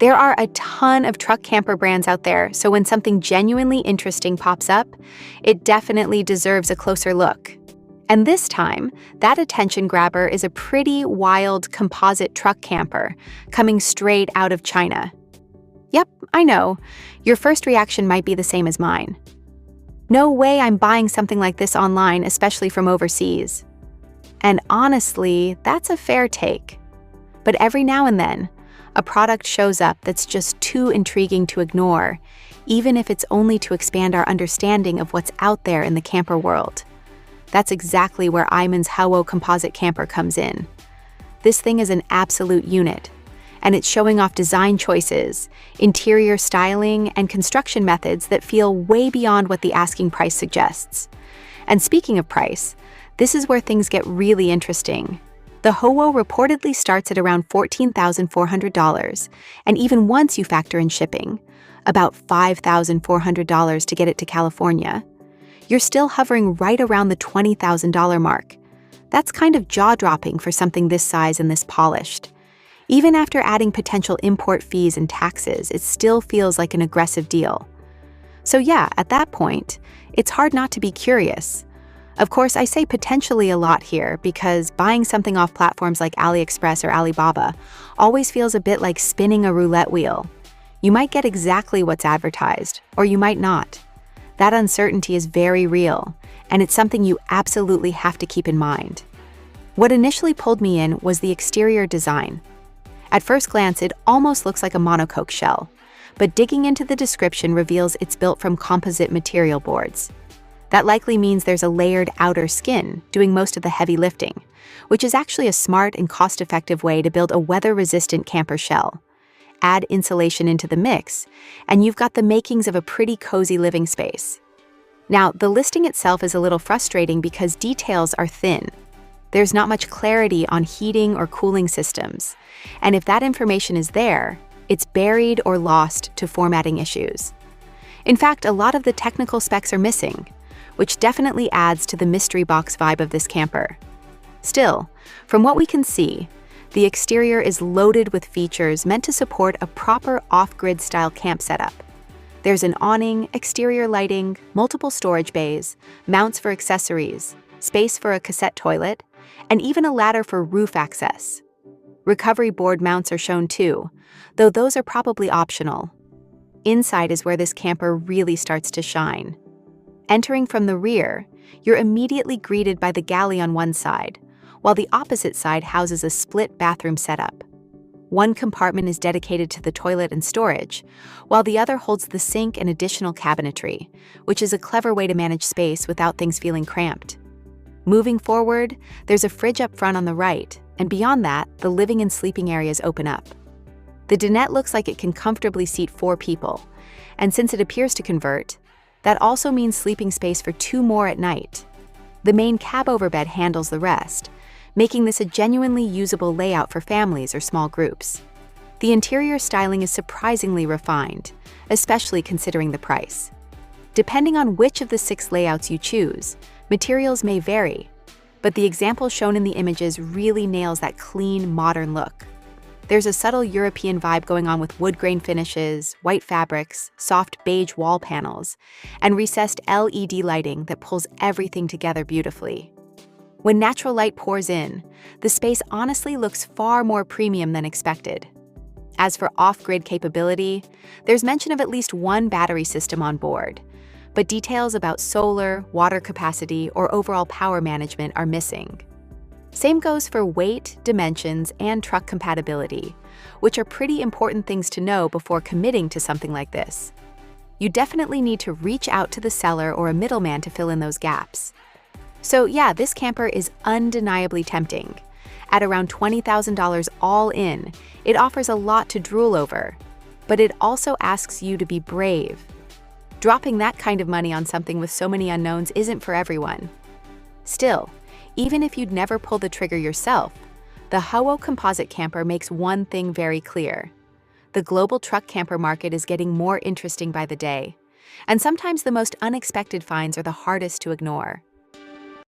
There are a ton of truck camper brands out there, so when something genuinely interesting pops up, it definitely deserves a closer look. And this time, that attention grabber is a pretty wild composite truck camper coming straight out of China. Yep, I know. Your first reaction might be the same as mine. No way I'm buying something like this online, especially from overseas. And honestly, that's a fair take. But every now and then, a product shows up that's just too intriguing to ignore, even if it's only to expand our understanding of what's out there in the camper world. That's exactly where Iman's Hawo composite camper comes in. This thing is an absolute unit, and it's showing off design choices, interior styling, and construction methods that feel way beyond what the asking price suggests. And speaking of price, this is where things get really interesting. The Hawo reportedly starts at around $14,400, and even once you factor in shipping, about $5,400 to get it to California, you're still hovering right around the $20,000 mark. That's kind of jaw-dropping for something this size and this polished. Even after adding potential import fees and taxes, it still feels like an aggressive deal. So yeah, at that point, it's hard not to be curious. Of course, I say potentially a lot here because buying something off platforms like AliExpress or Alibaba always feels a bit like spinning a roulette wheel. You might get exactly what's advertised, or you might not. That uncertainty is very real, and it's something you absolutely have to keep in mind. What initially pulled me in was the exterior design. At first glance, it almost looks like a monocoque shell, but digging into the description reveals it's built from composite material boards. That likely means there's a layered outer skin doing most of the heavy lifting, which is actually a smart and cost-effective way to build a weather-resistant camper shell. Add insulation into the mix, and you've got the makings of a pretty cozy living space. Now, the listing itself is a little frustrating because details are thin. There's not much clarity on heating or cooling systems, and if that information is there, it's buried or lost to formatting issues. In fact, a lot of the technical specs are missing, which definitely adds to the mystery box vibe of this camper. Still, from what we can see, the exterior is loaded with features meant to support a proper off-grid style camp setup. There's an awning, exterior lighting, multiple storage bays, mounts for accessories, space for a cassette toilet, and even a ladder for roof access. Recovery board mounts are shown too, though those are probably optional. Inside is where this camper really starts to shine. Entering from the rear, you're immediately greeted by the galley on one side, while the opposite side houses a split bathroom setup. One compartment is dedicated to the toilet and storage, while the other holds the sink and additional cabinetry, which is a clever way to manage space without things feeling cramped. Moving forward, there's a fridge up front on the right, and beyond that, the living and sleeping areas open up. The dinette looks like it can comfortably seat 4 people, and since it appears to convert, that also means sleeping space for 2 more at night. The main cab overbed handles the rest, making this a genuinely usable layout for families or small groups. The interior styling is surprisingly refined, especially considering the price. Depending on which of the 6 layouts you choose, materials may vary, but the example shown in the images really nails that clean, modern look. There's a subtle European vibe going on with wood grain finishes, white fabrics, soft beige wall panels, and recessed LED lighting that pulls everything together beautifully. When natural light pours in, the space honestly looks far more premium than expected. As for off-grid capability, there's mention of at least 1 battery system on board, but details about solar, water capacity, or overall power management are missing. Same goes for weight, dimensions, and truck compatibility, which are pretty important things to know before committing to something like this. You definitely need to reach out to the seller or a middleman to fill in those gaps. So yeah, this camper is undeniably tempting. At around $20,000 all in, it offers a lot to drool over, but it also asks you to be brave. Dropping that kind of money on something with so many unknowns isn't for everyone. Still, even if you'd never pull the trigger yourself, the Hawo composite camper makes one thing very clear. The global truck camper market is getting more interesting by the day, and sometimes the most unexpected finds are the hardest to ignore.